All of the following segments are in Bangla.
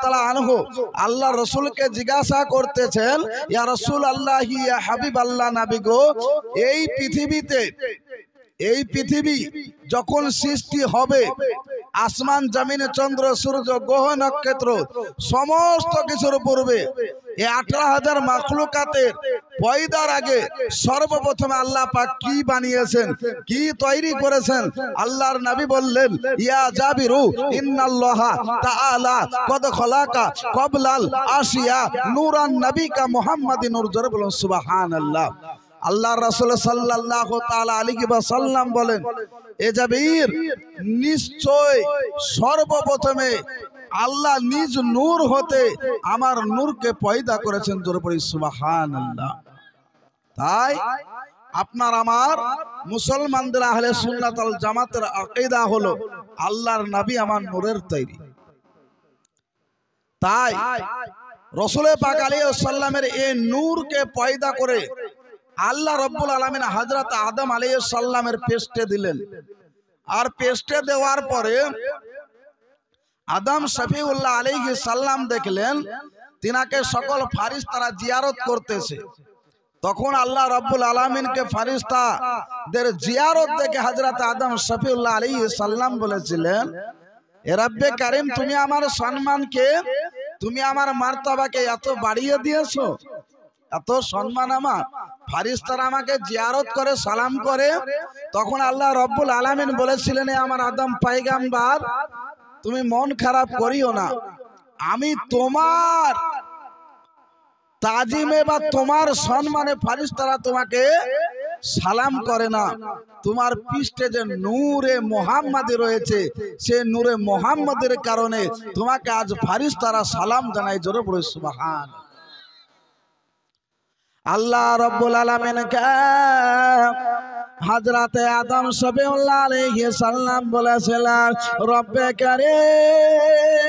তাআলা আনহু আল্লাহ রাসূলকে জিজ্ঞাসা করতেছেন, ইয়া রাসূলুল্লাহ ইয়া হাবিবাল্লাহ নবী গো, এই পৃথিবী যখন সৃষ্টি হবে, আসমান জমিন চন্দ্র সূর্য গ্রহ নক্ষত্র সমস্ত কিছুর পূর্বে এই 18,000 মাখলুকাতের পয়দার আগে সর্বপ্রথমে আল্লাহ পাক কি বানিয়েছেন, কি তৈরি করেছেন? আল্লাহর নবী বললেন, ইয়া জাবিরু ইন্নাল্লাহা তাআলা কদ খলাকা ক্বাবলাল আশিয়া নূরান নবিকা মুহাম্মাদিন নূর। জোরে বলুন সুবহানাল্লাহ। আল্লাহ রাসূল সাল্লাল্লাহু তাআলা আলাইহি ওয়াসাল্লাম বলেন, এ জাবির, নিশ্চয় সর্বপ্রথমে আল্লাহ নিজ নূর হতে আমার নূরকে পয়দা করেছেন। জোরে পড়ি সুবহানাল্লাহ। তাই আপনার আমার মুসলমানদের আহলে সুন্নাত ওয়াল জামাতের আকীদা হলো আল্লাহর নবী আমার নূরের তৈরি। তাই রাসূল পাক আলাইহিস সালামের এই নূরকে পয়দা করে আল্লাহ রাব্বুল আলামিন হযরত আদম আলাইহিস সালামের পেস্টে দিলেন। আর পেস্টে দেওয়ার পরে আদম শফিউল্লাহ আলাইহিস সালাম দেখলেন তিনাকে সকল ফেরেশতারা জিয়ারত করতেছে। তখন আল্লাহ রাব্বুল আলামিনকে ফেরেশতাদের জিয়ারত দেখে হযরত আদম শফিউল্লাহ আলাইহিস সালাম বলেছিলেন, এ রব্বে কারীম, তুমি আমার সম্মানকে, তুমি আমার মার্তবাকে এত বাড়িয়ে দিয়েছো, এত সম্মান আমার। ফেরেশতারা আমাকে জিয়ারত করে সালাম করে। তখন আল্লাহ রাব্বুল আলামিন বলেছিলেন, এ আমার আদম পয়গম্বর, তুমি মন খারাপ করিও না, আমি তোমার তাজিমে বা তোমার সম্মানে ফেরেশতারা তোমাকে সালাম করে না, তোমার পৃষ্ঠে যে নূরে মুহাম্মাদি রয়েছে, সে নূরে মুহাম্মাদের কারণে তোমাকে আজ ফেরেশতারা সালাম জানায়। জোরে পড়ে সুবহান। আল্লাহ রাব্বুল আলামিনকে হযরতে আদম শফিউল্লাহ আলাইহিস সালাম বলেছিলেন, রব্বে কারীম,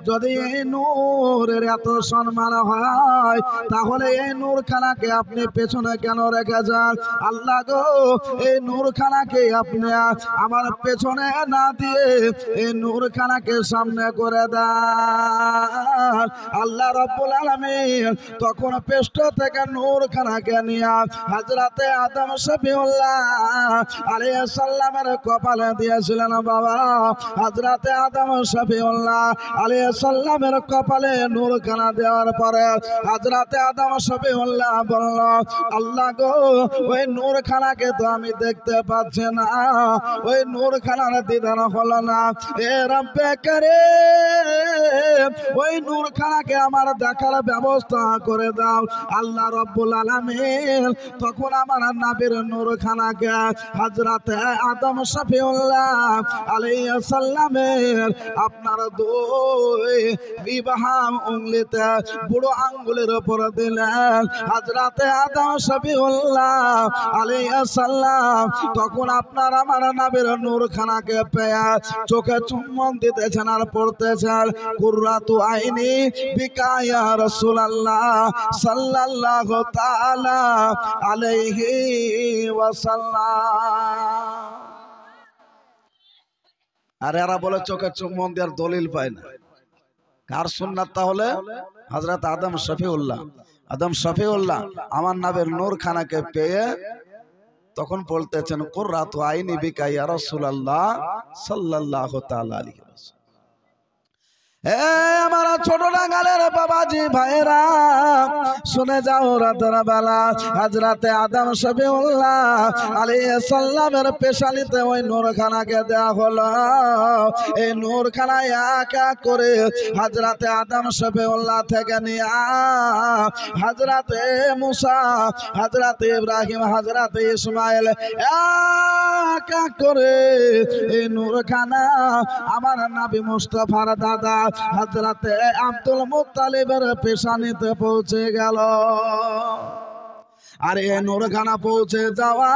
যদি এই নূরের এত সম্মান হয় তাহলে এই নূরখানাকে আপনি পেছনে কেন রেখেছেন? আল্লাহ গো, এই নূরখানাকে আপনি আমার পেছনে না দিয়ে এই নূরখানাকে সামনে করে দেন। আল্লাহ রাব্বুল আলামিন তখন পেষ্ট থেকে নূরখানাকে নিয়ে হযরতে আদম শফিউল্লাহ আলাইহিস সালামের কপালে দিয়েছিলেন। বাবা, হযরতে আদম শফিউল্লাহ আলাইহিস সালামের কপালে নূরখানা দেওয়ার পরে হযরতে আদম শফিউল্লাহ বলল, আল্লাহ গো, ওই নূরখানাকে তো আমি দেখতে পাচ্ছি না, ওই নূরখানার দিদার হলো না। এ রব্বে কারীম, ওই নূরখানাকে আমার দেখার ব্যবস্থা করে দাও। আল্লাহ রাব্বুল আলামিন তখন আমার নবীর নূরখানাকে হযরতে আদম শফিউল্লাহ আলাইহিস সালামের আপনার দুই বিবাহাম উঙ্গলিতে বুড়ো আঙ্গুলের উপর দিলেন। হযরতে আদম শফিউল্লাহ আলাইহিস সালাম তখন আপনার আমার নবীর নূরখানাকে পেয়ে চোখে চুম্বন দিতেছেন আর পড়তেছেন, কুররাতু আইনি বিকা ইয়া রাসূলুল্লাহ সাল্লাল্লাহু তাআলা আলাইহি ওয়াসাল্লাম। আর এরা বলে চোখে চুম্বন দেওয়ার দলিল পায় না। কার সুন্নাত? তাহলে হযরত আদম শফিউল্লাহ। আদম শফিউল্লাহ আমার নবীর নূরখানাকে পেয়ে তখন বলতেছেন, কুররাতু আইনি বিকা ইয়া রাসূলুল্লাহ সাল্লাল্লাহু তাআলা আলাইহি ওয়াসাল্লাম। আমার ছোট ডাঙ্গালের বাবাজি ভাইরা, শুনে যাও, রাতের বেলা হযরতে আদম শফিউল্লাহ আলাইহিস সালামের পেশানিতে ওই নূরখানাকে দেয়া হলো। এই নূরখানা এক এক করে হযরতে আদম শফিউল্লাহ থেকে নিয়ে হযরতে মুসা, হযরতে ইব্রাহিম, হযরতে ইসমাইল এক এক করে এই নূরখানা আমার নবী মুস্তাফার দাদা হযরতে আব্দুল মুত্তালিবের পেশানিতে পৌঁছে গেল। আর এ নূরখানা পৌঁছে যাওয়া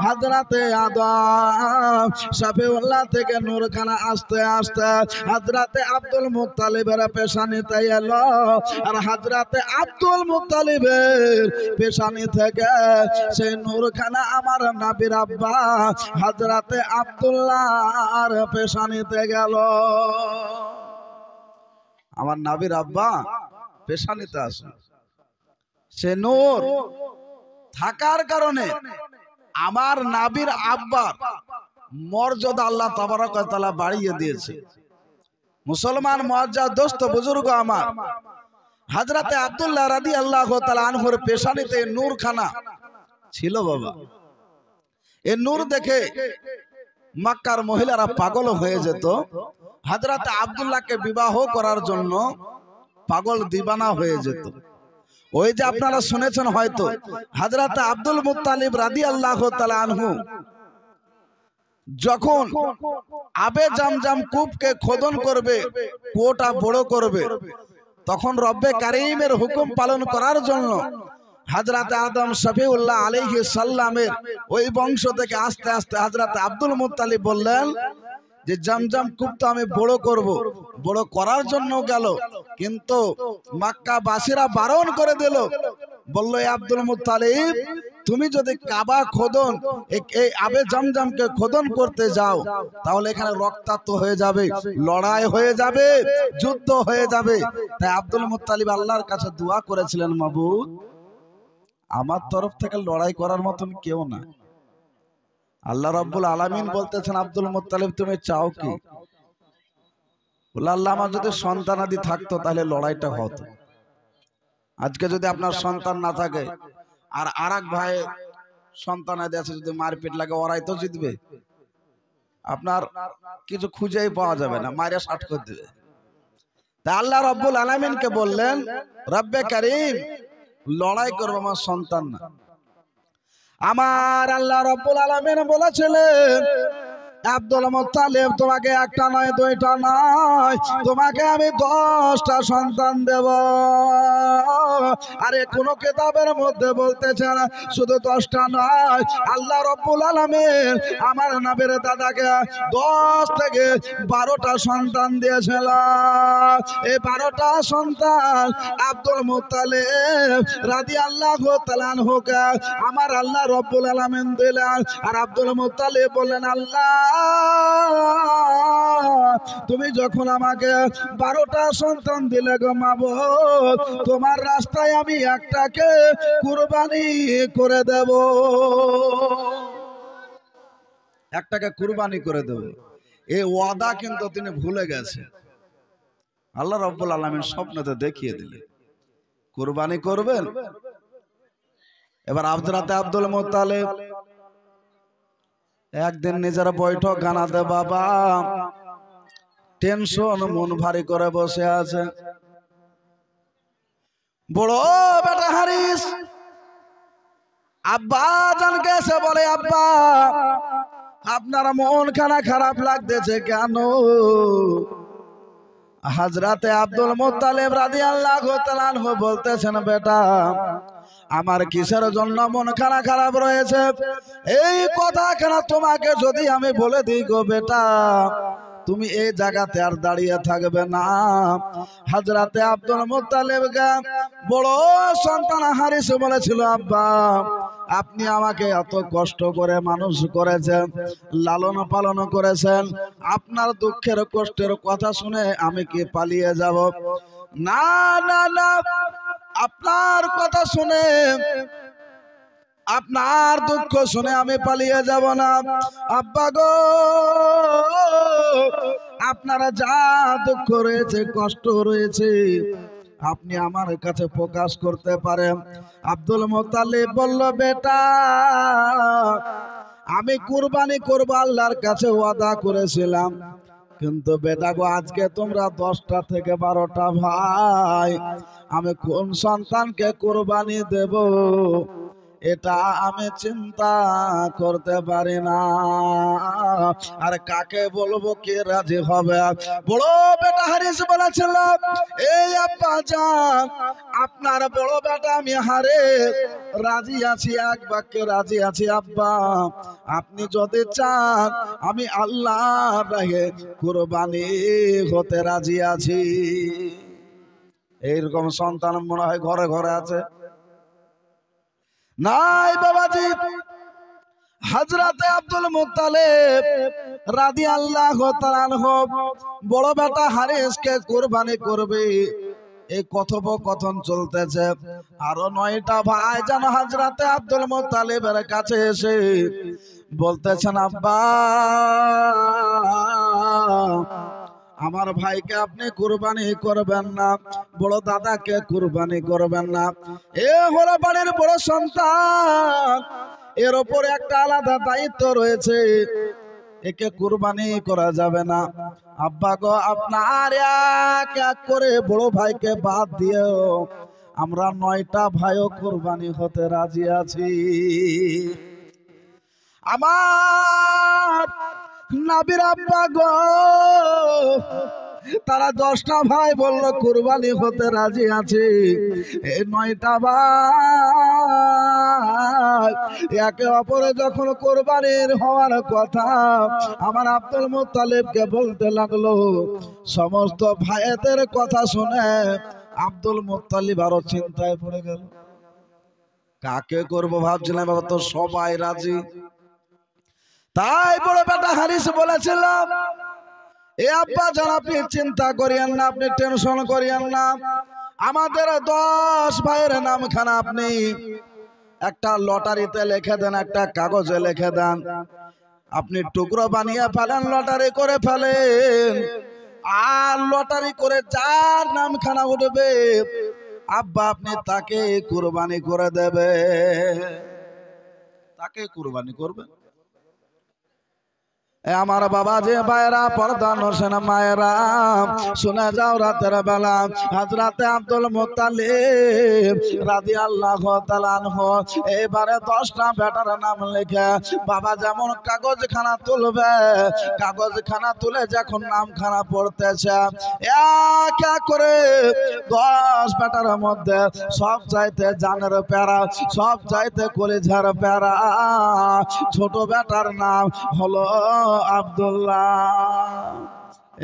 হযরতে আদম শফিউল্লাহ থেকে নূরখানা আস্তে আস্তে হযরতে আব্দুল মুত্তালিবের পেশানিতে এলো। আর হযরতে আব্দুল মুত্তালিবের পেশানি থেকে সেই নূরখানা আমার নবীর আব্বা হযরতে আব্দুল্লাহর পেশানিতে গেল। আমার নবীর আব্বা পেশানিতে আসে, সে নূর থাকার কারণে আমার নবীর আব্বার মর্যাদা আল্লাহ তাবারক ওয়া তাআলা বাড়িয়ে দিয়েছে। মুসলমান মুআজ্জাজ দোস্ত বুজুর্গ আমার, হযরতে আব্দুল্লাহ রাদিয়াল্লাহু তাআলা আনহুর পেশানিতে নূরখানা ছিল বাবা। এই নূর দেখে মক্কার মহিলারা পাগল হয়ে যেত। হযরতে আব্দুল্লাহকে বিবাহ করার জন্য পাগল দিবানা হয়ে যেত। ওই যে আপনারা শুনেছেন হয়তো হযরতে আব্দুল মুত্তালিব রাদিয়াল্লাহু তাআলা আনহু যখন আবে জামজাম কূপকে খোদন করবে, কুয়োটা বড় করবে, তখন রব্বে কারীমের হুকুম পালন করার জন্য হযরতে আদম শফিউল্লাহ আলাইহিস সালামের ওই বংশ থেকে আস্তে আস্তে হযরতে আব্দুল মুত্তালিব বললেন যে জামজাম কূপ তো আমি বড় করব। বড় করার জন্য গেল, কিন্তু মক্কাবাসীরা বারণ করে দিল। বলল, এ আব্দুল মুত্তালিব, তুমি যদি কাবা খোদন এই আবে জামজামকে খোদন করতে যাও তাহলে এখানে রক্তাক্ত হয়ে যাবে, লড়াই হয়ে যাবে, যুদ্ধ হয়ে যাবে। তাই আব্দুল মুত্তালিব আল্লাহর কাছে দোয়া করেছিলেন, মাবুদ আমার তরফ থেকে লড়াই করার মতন কেউ না। আল্লাহ রাব্বুল আলামিন বলতেছেন, আব্দুল মুত্তালিব তুমি চাও কি? বলে, আল্লাহ আমার যদি সন্তানাদি থাকতো তাহলে লড়াইটা হতো। আজকে যদি আপনার সন্তান না থাকে আর আরেক ভাই সন্তানাদি আছে, যদি মারপিট লাগে ওরাই তো জিতবে, আপনার কিছু খুঁজেই পাওয়া যাবে না, মাইরা শাট করে দেবে। তাই আল্লাহ রাব্বুল আলামিনকে বললেন, রব্বে কারীম লড়াই করবো আমার সন্তান না। আমার আল্লাহ রাব্বুল আলামিন বলেছিলেন, আব্দুল মুত্তালিব তোমাকে একটা নয় দুইটা নয়, তোমাকে আমি 10টা সন্তান দেব। আরে কোন কিতাবের মধ্যে বলতেছে না শুধু 10টা নয়, আল্লাহ রাব্বুল আলামিন আমার নবীর দাদাকে 10 থেকে 12টা সন্তান দিয়েছিল। এই 12টা সন্তান আব্দুল মুত্তালিব রাদিয়াল্লাহু তাআলা আনহুকে আমার আল্লাহ রাব্বুল আলামিন দিলেন। আর আব্দুল মুত্তালিব বললেন, আল্লাহ তুমি যখন আমাকে 12টা সন্তান দিলে গো মাবুদ, তোমার রাস্তায় আমি একটাকে কুরবানি করে দেব, একটাকে কুরবানি করে দেব। এই ওয়াদা কিন্তু তিনি ভুলে গেছে। আল্লাহ রাব্বুল আলামিন স্বপ্নতে দেখিয়ে দিলেন কুরবানি করবেন। এবার হযরতে আব্দুল মুত্তালিব একদিন নিজের বৈঠক গানাতে বাবা টেনশন মন ভারী করে বসে আছে। বড় বেটা হারিস আব্বা জানকে এসে বলে, আব্বা আপনার মন খারাপ লাগতেছে কেন? হযরতে আব্দুল মুত্তালিব রাদিয়াল্লাহু তাআলা আনহু বলতেছেন, বেটা আমার কিসের জন্য মন খারাপ রয়েছে এই কথা কেন তোমাকে যদি আমি বলে দিই গো বেটা, তুমি এই জায়গাতে আর দাঁড়িয়ে থাকবে না। হযরতে আব্দুল মুত্তালিবকে বড় সন্তান হারিস বলেছিল, আব্বা আপনি আমাকে এত কষ্ট করে মানুষ করেছেন, লালন পালন করেছেন, আপনার দুঃখের কষ্টের কথা শুনে আমি কি পালিয়ে যাব? না না না, আপনার কথা শুনে আপনার দুঃখ শুনে আমি পালিয়ে যাব না। আব্বা গো আপনারা যা দুঃখ রয়েছে কষ্ট রয়েছে আপনি আমার কাছে প্রকাশ করতে পারেন। আব্দুল মুত্তালিব বলল, বেটা আমি কুরবানি করব আল্লাহর কাছে ওয়াদা করেছিলাম, কিন্তু বেটা গো আজকে তোমরা 10টা থেকে 12টা ভাই, আমি কোন সন্তানকে কুরবানি দেব এটা আমি চিন্তা করতে পারি না। আর কাকে বলবো কে রাজি হবে? বড় বেটা হারিস বলেছিল, এই আব্বা জান, আপনার বড় বেটা আমি হারে রাজি আছি, এক বাক্যে রাজি আছি আব্বা, আপনি যদি চান আমি আল্লাহর রাহে কুরবানি হতে রাজি আছি। এইরকম সন্তান মনে হয় ঘরে ঘরে আছে? নাই বাবাজি। হযরতে আব্দুল মুত্তালিব রাদিয়াল্লাহু তাআলা আনহু বড় বেটা হারিসকে কুরবানি করবে, এই কথোপকথন চলতেছে। আরো 9টা ভাই যেন হযরতে আব্দুল মুত্তালিবের কাছে এসে বলতেছেন, আব্বা আমার ভাইকে আপনি কুরবানি করবেন না, বড় দাদাকে কুরবানি করবেন না, এ হলো বাড়ির বড় সন্তান, এর উপর একটা আলাদা দায়িত্ব রয়েছে, একে কুরবানি করা যাবে না। আব্বা গো, আপনার এক এক করে বড় ভাইকে বাদ দিয়েও আমরা 9টা ভাইও কুরবানি হতে রাজি আছি। আমার নবীর আব্বা গো, তারা 10টা ভাই বললো কুরবানি হতে রাজি আছে। এই 9টা ভাই একে অপরে যখন কুরবানির হওয়ার কথা আমার আব্দুল মুত্তালিবকে বলতে লাগলো, সমস্ত ভাইদের কথা শুনে আব্দুল মুত্তালিব আরো চিন্তায় পড়ে গেল। কাকে করব ভাবছিলাম, বাবা তো সবাই রাজি। তাই বড় বেটা হারিস বলেছিলাম, এ আব্বা যান আপনি চিন্তা করিয়েন না, আপনি টেনশন করিয়েন না, আমাদের 10 ভাইয়ের নামখানা আপনি একটা লটারিতে লিখে দেন, একটা কাগজে লিখে দেন, আপনি টুকরো বানিয়ে ফেলেন, লটারি করে ফেলেন, আর লটারি করে যার নামখানা উঠবে আব্বা আপনি তাকে কুরবানি করে দেবে, তাকে কুরবানি করবেন। আমার বাবা যে ভাইরা, পর্দা নসেন মায়েরা, শুনে যাও, রাতের বেলা হযরতে আব্দুল মুত্তালিব রাদিয়াল্লাহু তাআলা আনহু এবারে 10টা বেটার নাম লিখে বাবা যেমন কাগজখানা তুলবে, কাগজখানা তুলে যখন নামখানা পড়তেছে, এক এক করে 10 বেটার মধ্যে সব চাইতে জানের প্যারা, সব চাইতে কলিজার প্যারা ছোট বেটার নাম হলো আব্দুল্লাহ।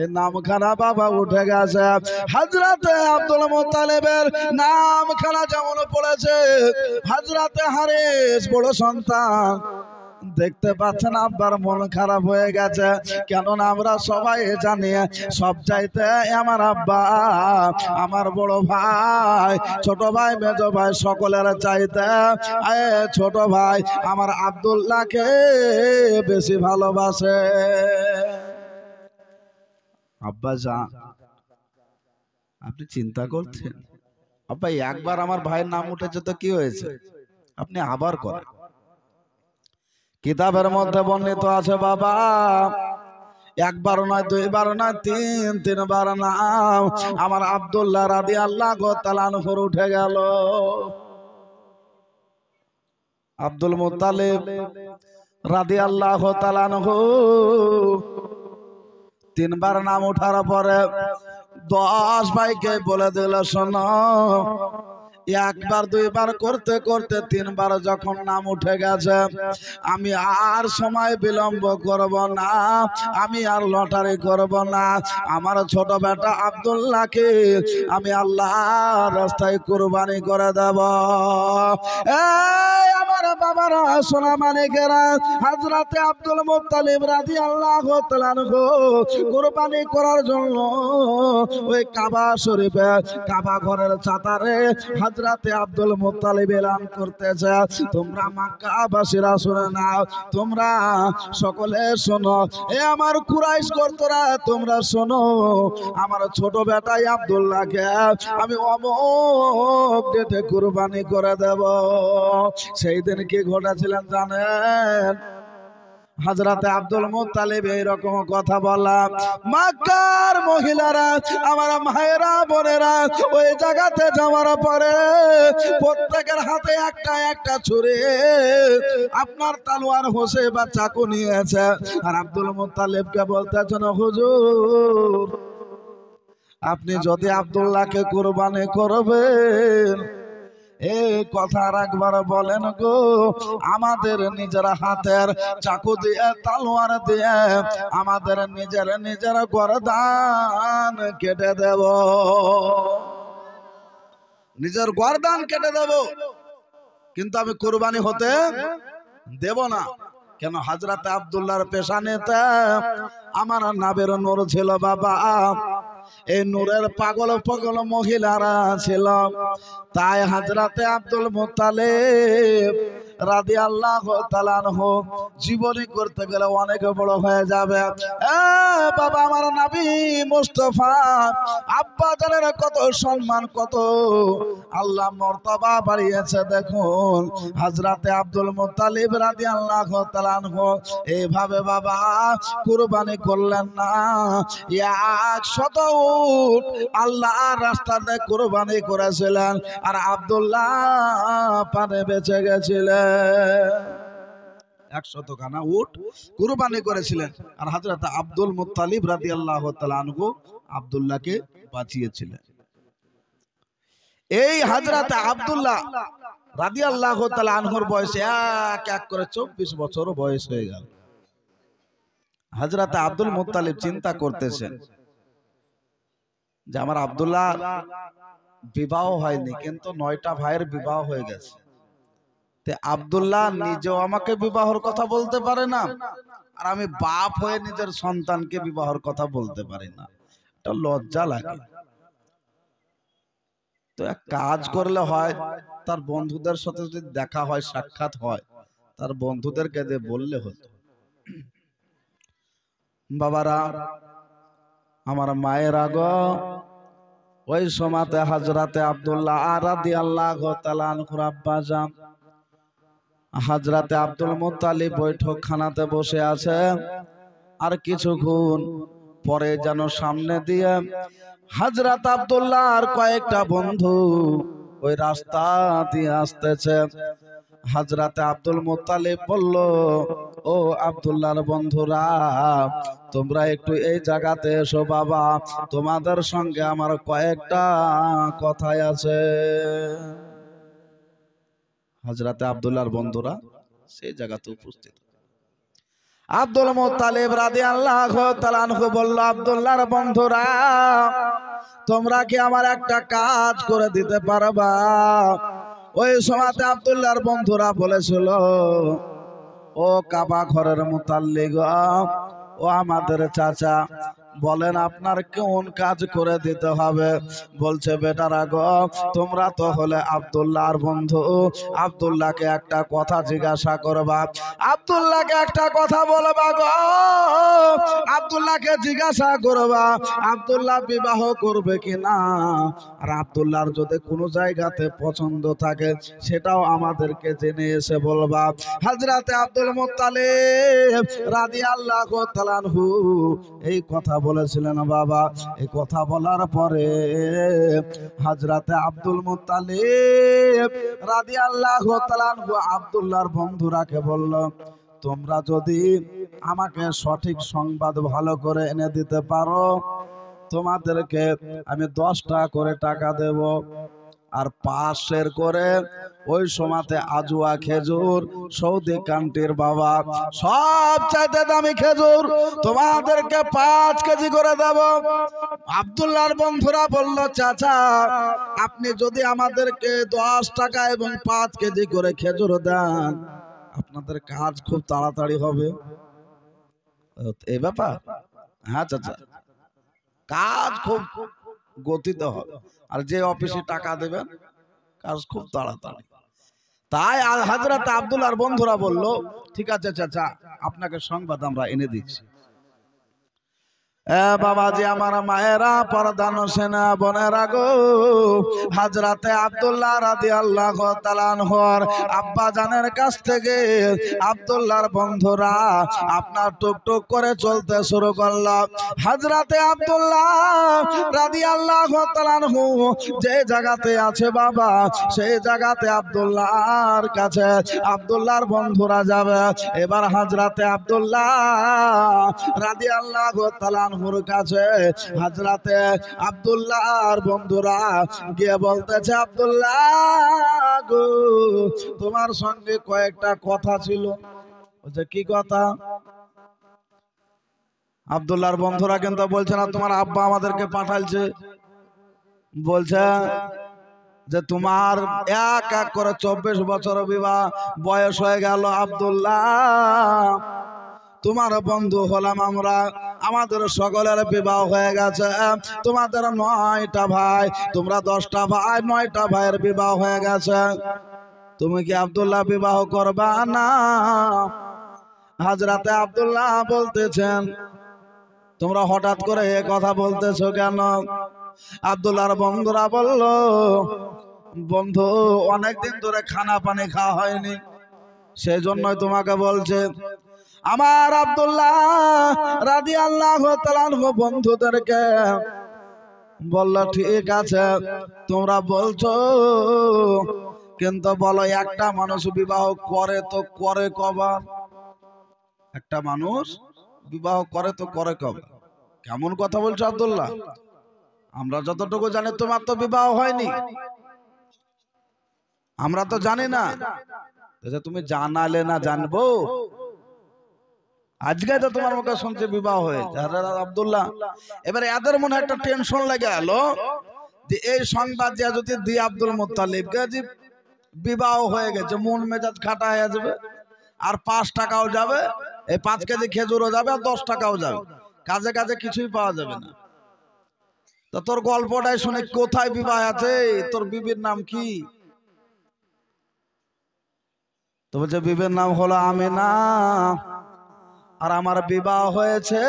এই নামখানা বাবা উঠে গেছে। হযরতে আব্দুল মুত্তালিবের নামখানা যেমন পড়েছে, হযরতে হারিস বড় সন্তান দেখতে পাচ্ছেন আব্বার মন খারাপ হয়ে গেছে, কেননা আমরা সবাই জানি সব চাইতে আমার আব্বা, আমার বড় ভাই, ছোট ভাই, মেজ ভাই সকলের চাইতে ছোট ভাই আমার আব্দুল্লাহকে বেশি ভালোবাসে। আব্বা জান আপনি চিন্তা করছেন, আব্বা একবার আমার ভাইয়ের নাম উঠেছে তো কি হয়েছে, আপনি আবার করেন। কিতাবের মধ্যে বর্ণিত আছে বাবা, একবার নয়, দুইবার নয়, তিনবার নাম আমার আব্দুল্লাহ রাদিয়াল্লাহু তাআলা আনহুর উঠে গেল। আব্দুল মুত্তালিব রাদিয়াল্লাহু তাআলা আনহু 3বার নাম ওঠার পরে 10 ভাইকে বলে দিল, শোনো, একবার দুইবার করতে করতে 3বার যখন নাম উঠে গেছে, আমি আর সময় বিলম্ব করব না, আমি আর লটারি করব না, আমার ছোট বেটা আব্দুল্লাহকে আমি আল্লাহর রাস্তায় কুরবানি করে দেব। আমার বাবারা, সোনা মানিকেরা, হযরতে আব্দুল মুত্তালিব রাদিয়াল্লাহু তাআলা আনহু কুরবানি করার জন্য ওই কাবা শরীফে, কাবা ঘরের ছাতারে হযরতে আব্দুল মুত্তালিব এলান করতেছে, তোমরা মক্কাবাসীরা শুনে নাও, তোমরা সকলে শোনো, এ আমার কুরাইশ গোত্ররা তোমরা শোনো, আমার ছোট বেটাই আব্দুল্লাহকে আমি অমুক ডেটে কুরবানি করে দেব। সেই দিন কি ঘটেছিলেন জানেন? হযরতে আব্দুল মুত্তালিব এইরকম কথা বলা, মক্কার মহিলারা, আমার মায়েরা বোনেরা, ওই জায়গাতে যাওয়ার পরে প্রত্যেকের হাতে একটা একটা ছুরি, আপনার তলোয়ার হোসে বা চাকু নিয়েছে। আর আব্দুল মুত্তালিবকে বলতেছেন, হুজুর আপনি যদি আব্দুল্লাহকে কুরবানি করবেন, এই কথা আর একবার বলেন গো, আমাদের নিজের হাতের চাকু দিয়ে তলোয়ার দিয়ে আমাদের নিজের গর্দান কেটে দেব, নিজের গর্দান কেটে দেব, কিন্তু আমি কুরবানি হতে দেব না। কেন? হযরত আব্দুল্লাহর পেশানেতে আমার নাবের নূর ছিল বাবা, এই নূরের পাগল পাগল মহিলারা ছিল। তাই হযরতে আব্দুল মুত্তালিব রাদিয়াল্লাহু তাআলা আনহু জীবনী করতে গেলে অনেক বড় হয়ে যাবে। বাবা, আমার নবী মুস্তাফা আব্বা জানের কত সম্মান, কত আল্লাহ মর্তবা বাড়িয়েছে। দেখুন হযরতে আব্দুল মুত্তালিব রাদিয়াল্লাহু তাআলা আনহু এইভাবে বাবা কুরবানি করলেন না, 100 উট আল্লাহর রাস্তাতে কুরবানি করেছিলেন, আর আব্দুল্লাহ পানে বেঁচে গেছিলেন। 100 খানা উট কুরবানি করেছিলেন, আর হযরত আব্দুল মুত্তালিব রাদিয়াল্লাহু তাআলা আনহু আব্দুল্লাহকে বাঁচিয়েছিলেন। এই হযরত আব্দুল্লাহ রাদিয়াল্লাহু তাআলা আনহুর বয়স এক এক করে 24 বছর বয়স হয়ে গেল। হযরত আব্দুল মুত্তালিব চিন্তা করতেছেন যে আমার আব্দুল্লাহ বিবাহ হয়নি, কিন্তু 9টা ভাইয়ের বিবাহ হয়ে গেছে। তে আব্দুল্লাহ নিজেও আমাকে বিবাহের কথা বলতে পারে না, আর আমি বাপ হয়ে নিজের সন্তানকে বিবাহের কথা বলতে পারি না, এটা লজ্জা লাগে। তো এক কাজ করলে হয়, তার বন্ধুদের সাথে যদি দেখা হয়, সাক্ষাৎ হয়, তার বন্ধুদেরকে দিয়ে বললে হতো। বাবারা, আমার মায়েরা গো, ওই সময়তে হযরতে আব্দুল্লাহ রাদিয়াল্লাহু তাআলা আনহুর আব্বা জান হযরতে আব্দুল মুত্তালিব বৈঠকখানাতে বসে আছে, আর কিছুক্ষণ পরে যেন সামনে দিয়ে হযরত আব্দুল্লাহর কয়েকটা বন্ধু ওই রাস্তা দিয়ে আসতেছে। হযরতে আব্দুল মুত্তালিব বলল, ও আব্দুল্লাহর বন্ধুরা, তোমরা একটু এই জায়গাতে এসো বাবা, তোমাদের সঙ্গে আমার কয়েকটা কথা আছে। হযরতে আব্দুল্লাহর বন্ধুরা সেই জায়গাতে উপস্থিত। আব্দুল মুত্তালিব রাদিয়াল্লাহু তাআলা আনহু বলল, আব্দুল্লাহর বন্ধুরা, তোমরা কি আমার একটা কাজ করে দিতে পারবা? ওই সময়তে আব্দুল্লাহর বন্ধুরা বলেছিল, ও কাবা ঘরের মুতাল্লিগ, ও আমাদের চাচা, বলেন আপনার কোন কাজ করে দিতে হবে? বলছে, বেটারা গো, তোমরা তো হলে আব্দুল্লাহর বন্ধু, আব্দুল্লাহকে একটা কথা জিজ্ঞাসা করবা, আব্দুল্লাহকে একটা কথা বলবা গো, আব্দুল্লাহকে জিজ্ঞাসা করবা আব্দুল্লাহ বিবাহ করবে কিনা, আর আব্দুল্লাহর যদি কোনো জায়গাতে পছন্দ থাকে সেটাও আমাদেরকে জেনে এসে বলবা। হযরতে আব্দুল মুত্তালিব রাদিয়াল্লাহু তাআলা আনহু এই কথা বলেছিলেন বাবা। এই কথা বলার পরে হযরতে আব্দুল মুত্তালিব রাদিয়াল্লাহু তাআলা আনহু আব্দুল্লাহর বন্ধুরাকে বলল, তোমরা যদি আমাকে সঠিক সংবাদ ভালো করে এনে দিতে পারো, তোমাদেরকে আমি 10টা করে টাকা দেব, আর 5 করে ওই সময়তে আজুয়া খেজুর, সৌদি কান্ট্রির বাবা সব চাইতে দামি খেজুর, তোমাদেরকে 5 কেজি করে দেব। আব্দুল্লাহর বন্ধুরা বলল, চাচা, আপনি যদি আমাদেরকে 10 টাকা এবং 5 কেজি করে খেজুর দেন, আপনাদের কাজ খুব তাড়াতাড়ি হবে। এই ব্যাপার? হ্যাঁ চাচা, কাজ খুব গতিতে হবে, আর যে অফিসে টাকা দেবেন কাজ খুব তাড়াতাড়ি। তাই হযরত আব্দুল্লাহর বন্ধুরা বলল, ঠিক আছে চাচা, আপনাকে সংবাদ আমরা এনে দিচ্ছি। বাবাজি আমার মায়েরা পর্দান সেনা বোনেরা গো, হযরতে আব্দুল্লাহ রাদিয়াল্লাহু তাআলা আনহুর আব্বা জানের কাছ থেকে আব্দুল্লাহর বন্ধুরা আপনার টুকটুক করে চলতে শুরু করলো। হযরতে আব্দুল্লাহ রাদিয়াল্লাহু তাআলা আনহু যে জায়গাতে আছে বাবা, সেই জায়গাতে আব্দুল্লাহর কাছে আব্দুল্লাহর বন্ধুরা যাবে। এবার হযরতে আব্দুল্লাহ রাদিয়াল্লাহু তাআলা কাছে হযরতে আব্দুল্লাহর বন্ধুরা গিয়ে বলতেছে, আব্দুল্লাহ গো তোমার সঙ্গে কয়েকটা কথা ছিল। বলছে কি কথা? আব্দুল্লাহর বন্ধুরা কিন্তু বলছে না তোমার আব্বা আমাদেরকে পাঠাইছে, বলছে যে তোমার এক এক করে 24 বছর বিবাহ বয়স হয়ে গেল আব্দুল্লাহ, তোমার বন্ধু হলাম আমরা, আমাদের সকলের বিবাহ হয়ে গেছে, তোমাদের 9টা ভাই, তোমরা 10টা ভাই, 9টা ভাইয়ের বিবাহ হয়ে গেছে, তুমি কি আব্দুল্লাহ বিবাহ করবা না? হযরতে আব্দুল্লাহ বলতেছেন তোমরা হঠাৎ করে এ কথা বলতেছো কেন? আব্দুল্লাহর বন্ধুরা বলল, বন্ধু অনেকদিন ধরে খানা পানি খাওয়া হয়নি, সেই জন্যই তোমাকে বলছে। আমার আব্দুল্লাহ রাদিয়াল্লাহু তাআলা আনহু বন্ধুদেরকে বলল ঠিক আছে তোমরা বলছো, কিন্তু বলো একটা মানুষ বিবাহ করে তো করে কবার? একটা মানুষ বিবাহ করে তো করে কবে? কেমন কথা বলছো আব্দুল্লাহ? আমরা যতটুকু জানি তোমার তো বিবাহ হয়নি, আমরা তো জানি না। তুমি জানালে না জানবো? আজকে তো তোমার মুখে শুনছে বিবাহ হয়েছে আব্দুল্লাহ। এবারে এদের মনে একটা টেনশন লেগে গেল যে এই সংবাদ যদি দি আব্দুল মুত্তালিবকে যে বিবাহ হয়ে গেছে, মন মেজাজ খাটা হয়ে যাবে, আর 5 টাকাও যাবে, এই 5 কেজি খেজুরও যাবে, আর 10 টাকাও যাবে, কাজে কাজে কিছুই পাওয়া যাবে না। তো তোর গল্পটাই শুনে কোথায় বিবাহ আছে, তোর বিবির নাম কি? তো বলছে বিবির নাম হলো আমিনা, আর আমার বিবাহ হয়েছে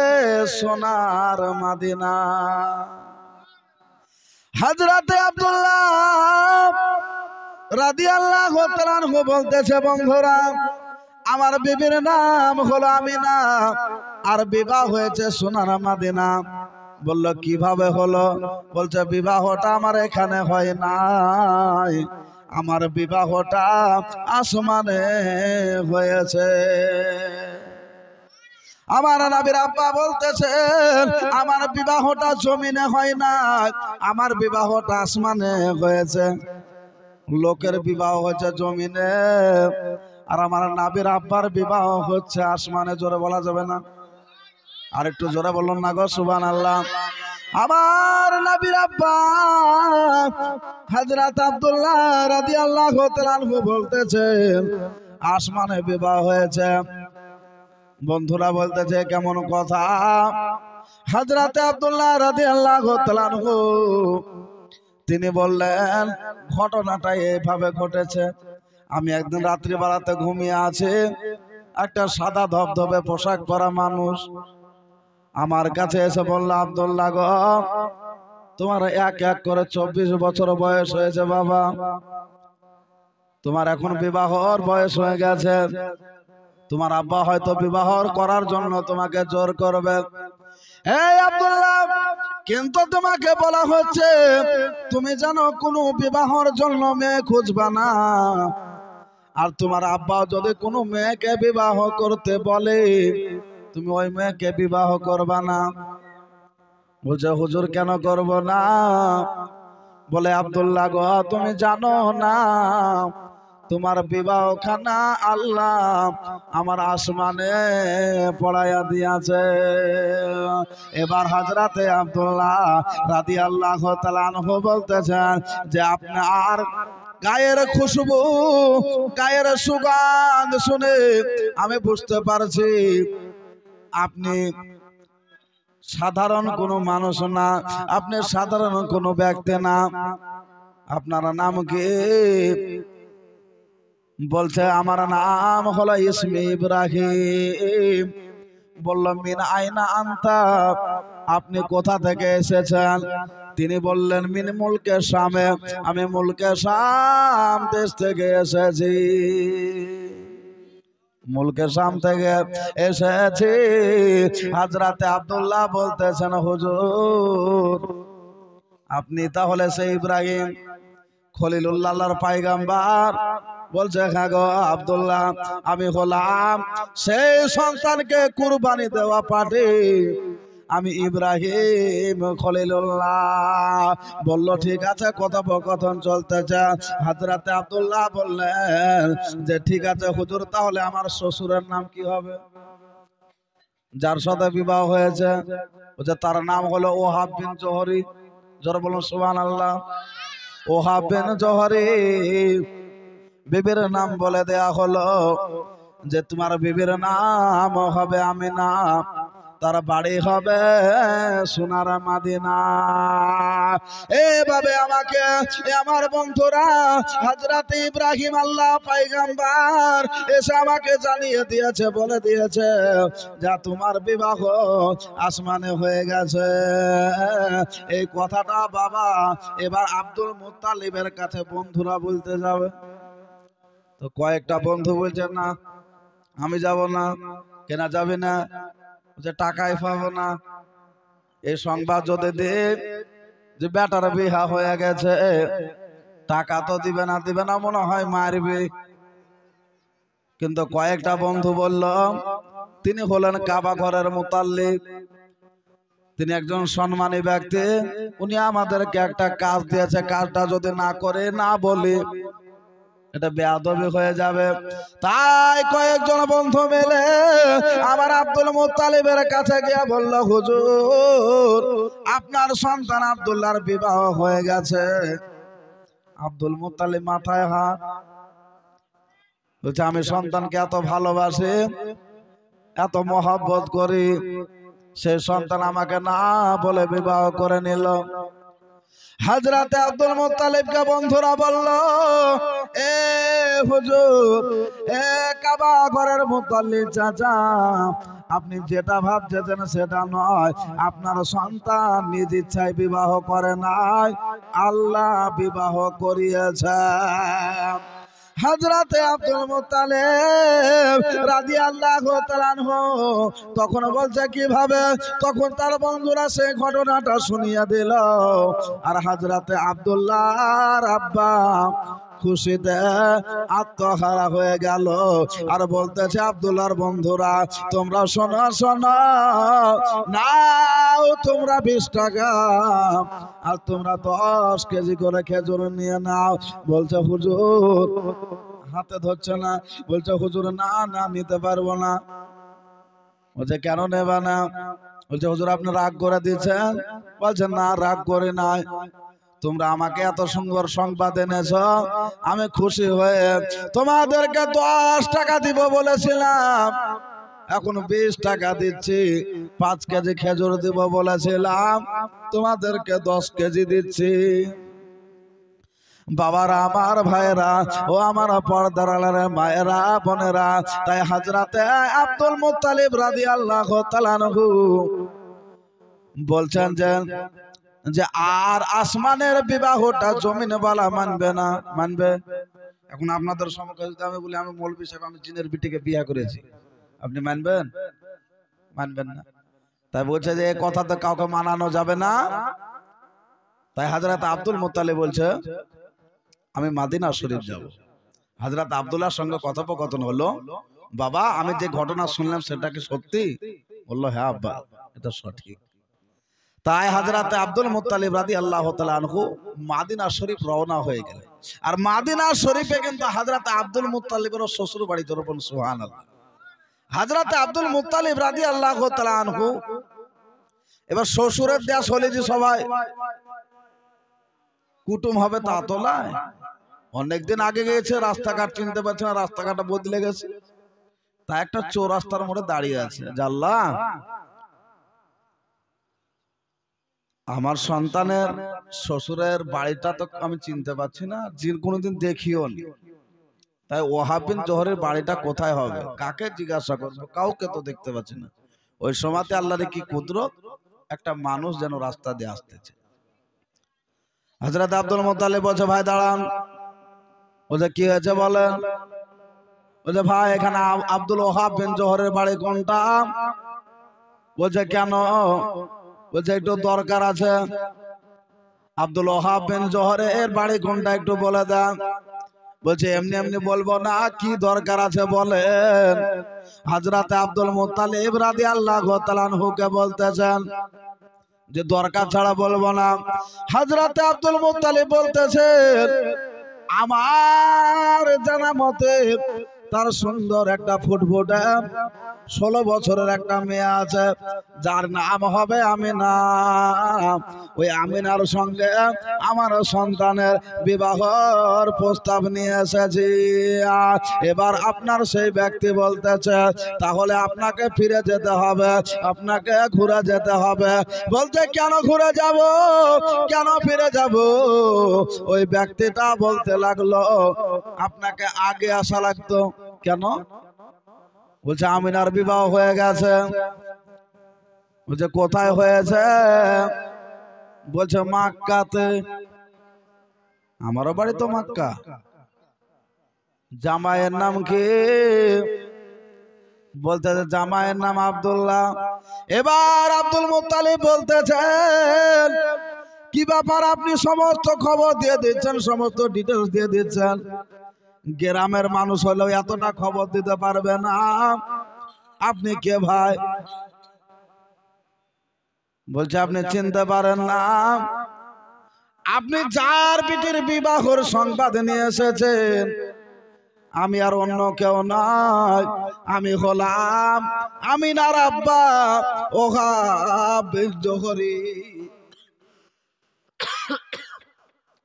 সোনার মদিনা। হযরতে আব্দুল্লাহ রাদিয়াল্লাহু তাআলা আনহু বলতেছে, বন্ধুরা আমার বিবির নাম হলো আমিনা, আর বিবাহ হয়েছে সোনার মদিনা। বলল কিভাবে হলো? বলছে বিবাহটা আমার এখানে হয় নাই, আমার বিবাহটা আসমানে হয়েছে। আমার নবীর আব্বা বলতেছেন আমার বিবাহটা জমিনে হয় না, আমার বিবাহটা আসমানে হয়েছে। লোকের বিবাহ হচ্ছে জমিনে, আর আমার নবীর আব্বার বিবাহ হচ্ছে আসমানে। জোরে বলা যাবে না? আর একটু জোরে বলুন না গো সুবহানাল্লাহ। আমার নবীর আব্বা হযরত আব্দুল্লাহ রাদিয়াল্লাহু তাআলা আনহু বলতেছেন আসমানে বিবাহ হয়েছে। বন্ধুরা বলতেছে কেমন কথা? হযরতে আব্দুল্লাহ রাদিয়াল্লাহু তাআলা আনহু তিনি বললেন ঘটনাটা এইভাবে ঘটেছে। আমি একদিন রাত্রি বেলাতে ঘুমিয়ে আছি, একটা সাদা ধবধবে পোশাক পরা মানুষ আমার কাছে এসে বলল, আব্দুল্লাহ গো তোমার এক এক করে 24 বছর বয়স হয়েছে বাবা, তোমার এখন বিবাহর বয়স হয়ে গেছে, তোমার আব্বা হয়তো বিবাহ করার জন্য তোমাকে জোর করবে। এই আব্দুল্লাহ, কিন্তু তোমাকে বলা হচ্ছে তুমি জানো কোনো বিবাহর জন্য মেয়ে খুঁজবা না, আর তোমার আব্বা যদি কোনো মেয়েকে বিবাহ করতে বলে তুমি ওই মেয়েকে বিবাহ করবা না। বলছে হুজুর কেন করব না? বলে আব্দুল্লাহ গো তুমি জানো না তোমার বিবাহ খানা আল্লাহ আমার আসমানে পড়াইয়া দিয়েছে। এবার হযরতে আব্দুল্লাহ রাদিয়াল্লাহু তাআলা আনহু বলতেছেন যে আপনার গায়ের খুশবু, গায়ের সুগন্ধ শুনে আমি বুঝতে পারছি আপনি সাধারণ কোনো মানুষ না, আপনি সাধারণ কোনো ব্যক্তি না। আপনার নাম কি? বলছে আমার নাম হলো ইসমি ইব্রাহিম। বলল মিন আইনা আনতা? আপনি কোথা থেকে এসেছেন? তিনি বললেন মিন মুলকে শামে, আমি মুলকে শাম দেশ থেকে এসেছি, মুলকে শাম থেকে এসেছি। হযরতে আব্দুল্লাহ বলতেছেন হুজুর আপনি তাহলে সেই ইব্রাহিম খলিলুল্লাহর পয়গম্বর? বলছে হ্যাঁ গো আব্দুল্লাহ, আমি হলাম সেই সন্তানকে কুরবানি দেওয়া পাঠি, আমি ইব্রাহিম খলিলুল্লাহ। বলল ঠিক আছে, কথোপকথন চলতেছে। হযরতে আব্দুল্লাহ বললেন যে ঠিক আছে হুজুর, তাহলে আমার শ্বশুরের নাম কি হবে? যার সাথে বিবাহ হয়েছে তার নাম হলো ওহাব বিন জোহরি। জোরে বলুন সুবহানাল্লাহ। ওহাব বিন জোহরি বিবির নাম বলে দেয়া হলো যে তোমার বিবির নাম হবে আমিনা, তার বাড়ি হবে সোনার মদিনা। এভাবে আমাকে আমার বন্ধুরা হযরতে ইব্রাহিম আল্লাহ পয়গম্বর এসে আমাকে জানিয়ে দিয়েছে, বলে দিয়েছে যা তোমার বিবাহ আসমানে হয়ে গেছে। এই কথাটা বাবা এবার আব্দুল মুত্তালিবের কাছে বন্ধুরা বলতে যাবে। তো কয়েকটা বন্ধু বলছে না আমি যাব না। কেন যাবে না? যে টাকাই পাবো না। এই সংবাদ যদি দেব যে বেটার বিহা হয়ে গেছে, টাকা তো দিবে না মনে হয় মারবে। কিন্তু কয়েকটা বন্ধু বলল তিনি হলেন কাবা ঘরের মুতাল্লিক, তিনি একজন সম্মানী ব্যক্তি, উনি আমাদেরকে একটা কাজ দিয়েছে, কাজটা যদি না করে না বলি এটা বেয়াদবি হয়ে যাবে। তাই কয়েকজন বন্ধু মিলে আমার আব্দুল মুত্তালিবের কাছে গিয়ে বলল হুজুর আপনার সন্তান আব্দুল্লাহর বিবাহ হয়ে গেছে। আব্দুল মুত্তালিব মাথায় হাত, বলছে আমি সন্তানকে এত ভালোবাসি, এত মহব্বত করি, সেই সন্তান আমাকে না বলে বিবাহ করে নিল। হযরতে আব্দুল মুত্তালিবকে বন্ধুরা বলল এ হুজুর, এ কাবা ঘরের মুত্তালিব চাচা, আপনি যেটা ভাবছেন সেটা নয়। আপনার সন্তান নিজ ইচ্ছায় বিবাহ করে নাই, আল্লাহ বিবাহ করিয়েছে। হযরতে আব্দুল মুত্তালিব রাদিয়াল্লাহু তাআলা আনহু তখন বলছে কিভাবে? তখন তার বন্ধুরা সেই ঘটনাটা শুনিয়ে দিল। আর হযরতে আব্দুল্লাহর আব্বা খুশিতে আত্মহারা হয়ে গেল। আর বলতেছে আব্দুল্লাহর বন্ধুরা তোমরা শোনো শোনো, নাও তোমরা 20 টাকা আর তোমরা 10 কেজি করে খেজুর নিয়ে নাও। বলছে হুজুর, হাতে ধরছে না, বলছে হুজুর না না নিতে পারবো না। বলছে কেন নেবা না? বলছে হুজুর আপনি রাগ করে দিয়েছেন। বলছে না রাগ করে নাই, তোমরা আমাকে এত সুন্দর সংবাদ এনেছ, আমি খুশি হয়ে তোমাদেরকে 10 টাকা দিব বলেছিলাম, এখন 20 টাকা দিচ্ছি। 5 কেজি খেজুর দিব বলেছিলাম, তোমাদেরকে 10 কেজি দিচ্ছি। বাবারা, আমার ভাইরা ও আমার পর্দার আড়ালের মায়েরা বোনেরা, তাই হযরতে আব্দুল মুত্তালিব রাদিয়াল্লাহু তাআলা আনহু বলছেন যে আর আসমানের বিবাহটা জমিনওয়ালা মানবে না। মানবে? এখন আপনাদের সম্মুখে যদি আমি বলি আমি মৌলভী সাহেব আমি জিনের বিটিকে বিয়ে করেছি, আপনি মানবেন? মানবেন না। তাই বলছে যে এই কথা তো কাউকে মানানো যাবে না। তাই হযরত আব্দুল মুত্তালিব বলছে আমি মদিনা শরীফ যাব। হযরত আব্দুল্লাহর সঙ্গে কথোপকথন হলো, বাবা আমি যে ঘটনা শুনলাম সেটা কি সত্যি? বলল হ্যাঁ আব্বা এটা সঠিক। তাই হযরতে আব্দুল মুত্তালিব রাদিয়াল্লাহু তাআলা আনহু মদিনা শরীফ রওনা হয়ে গেলেন। আর মদিনা শরীফে কিন্তু হযরতে আব্দুল মুত্তালিবের শ্বশুর বাড়ি। জোরে সুবহানাল্লাহ। হযরতে আব্দুল মুত্তালিব রাদিয়াল্লাহু তাআলা আনহু এবার শ্বশুরের দেশ হলে যে সবাই কুটুম হবে তা তো নয়। অনেকদিন আগে গিয়েছে, রাস্তাঘাট চিনতে পারছে না, রাস্তাঘাটটা বদলে গেছে। তা একটা চৌরাস্তার মোড়ে দাঁড়িয়ে আছে, আল্লাহ আমার সন্তানের শ্বশুরের বাড়িটা তো আমি চিনতে পারছি না, কোনোদিন দেখিও নি। তাই ওহাব বিন জোহরের বাড়িটা কোথায় হবে, কাকে জিজ্ঞাসা করবো, কাউকে তো দেখতে পাচ্ছি না। ওই সময়তে আল্লাহর কি কুদরত, একটা মানুষ যেন রাস্তা দিয়ে আসতেছে। হযরত আব্দুল মুত্তালিব বলছে ভাই দাঁড়ান। বলছে কি হয়েছে বলেন। বলছে ভাই এখানে আব্দুল ওহাব বিন জোহরের বাড়ি কোনটা? বলছে কেন? বলছে একটু দরকার আছে। আব্দুল ওহাব বিন জোহরের বাড়ি কোনটা একটু বলে দেন। বলছে এমনি এমনি বলবো না, কি দরকার আছে বলেন। হযরত আব্দুল মুত্তালিব রাদিয়াল্লাহু তাআলা আনহুকে বলতেছেন যে দরকার ছাড়া বলবো না। হযরত আব্দুল মুত্তালিব বলতেছেন আমার জানা মতে তার সুন্দর একটা ফুটফুটে 16 বছরের একটা মেয়ে আছে, যার নাম হবে আমিনা। ওই আমিনার সঙ্গে আমার সন্তানের বিবাহর প্রস্তাব নিয়ে এসেছি। এবার আপনার সেই ব্যক্তি বলতেছে তাহলে আপনাকে ফিরে যেতে হবে, আপনাকে ঘুরে যেতে হবে। বলতে কেন ঘুরে যাব, কেন ফিরে যাব? ওই ব্যক্তিটা বলতে লাগলো আপনাকে আগে আসা লাগতো। কেন? বলছে আমিনার বিবাহ হয়ে গেছে। বলছে কোথায় হয়েছে? বলছে মক্কাতে। আমারও বাড়ি তো মক্কা। জামাইয়ের নাম কি? বলতেছে জামাইয়ের নাম আব্দুল্লাহ। এবার আব্দুল মুত্তালিব বলতেছেন কি ব্যাপার, আপনি সমস্ত খবর দিয়ে দিচ্ছেন, সমস্ত ডিটেলস দিয়ে দিচ্ছেন, গ্রামের মানুষ হলেও এতটা খবর দিতে পারবে না, আপনি কে ভাই? বলছে আপনি চিনতে পারেন না, আপনি যার বিটির বিবাহর সংবাদ নিয়ে এসেছেন আমি আর অন্য কেউ নয়, আমি হলাম আমিনার আব্বা ওহাব বিন জোহরি।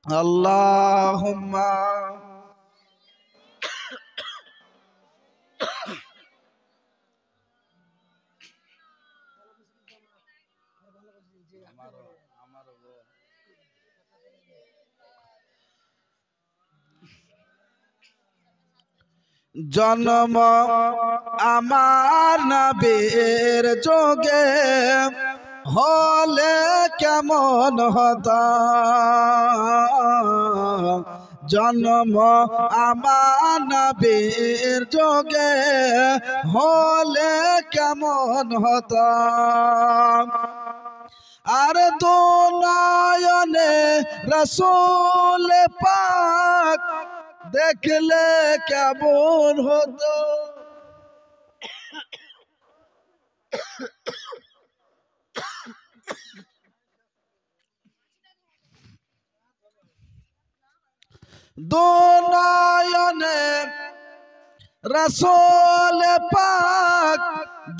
আল্লাহুম্মা জন্ম আমার নবীর যোগে হলে কেমন হতো, জন্ম আমার নবীর যোগে হলে কেমন হতো। আর দু নয়নে রাসূল পাক দেখলে কেমন হতো। দু নয়নে রাসূল পাক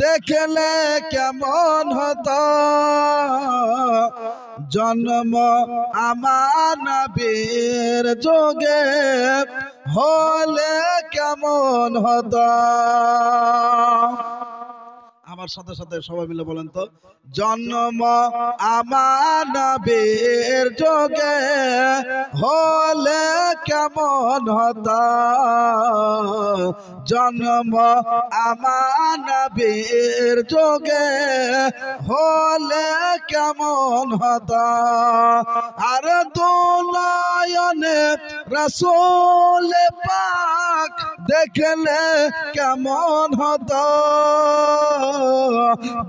দেখলে কেমন হতো, জন্ম আমার নবীর যোগে হলে কেমন হতো। আমার সাথে সাথে সবাই মিলে বলেন তো, জন্ম আমার নবীর যোগে হলে কেমন হতো, জন্ম আমার নবীর যোগে হলে কেমন হতো। আর দু নয়নে রাসূল পাক দেখলে কেমন হতো,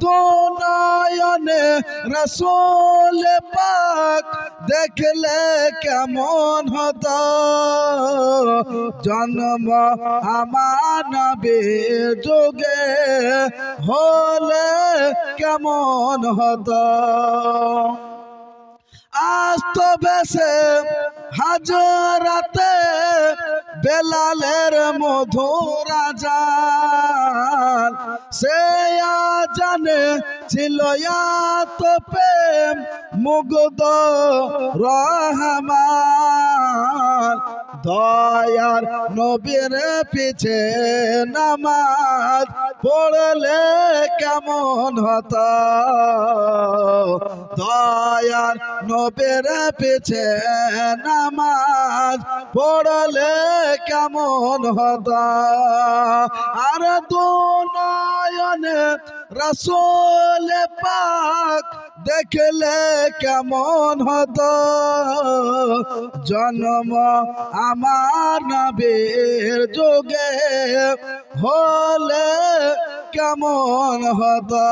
দু নয়নে রাসূল পাক দেখলে কেমন হতো, জন্ম আমার নবীর যোগে হলে কেমন হতো। আস্ত বেশে হাজরাতে বেলালের মধুর আজান, সে আজানে ছিল এত প্রেম মুগ্ধ রহমান, দয়ার নবীর পিছে নামাজ পড়লে কেমন হতো, দয়ার নবীর পিছে নামাজ পড়লে কেমন হতো। আর দু নয়নে রাসূল পাক দেখলে কেমন হতো জন্ম আমার নবীর যুগে হলে কেমন হতো।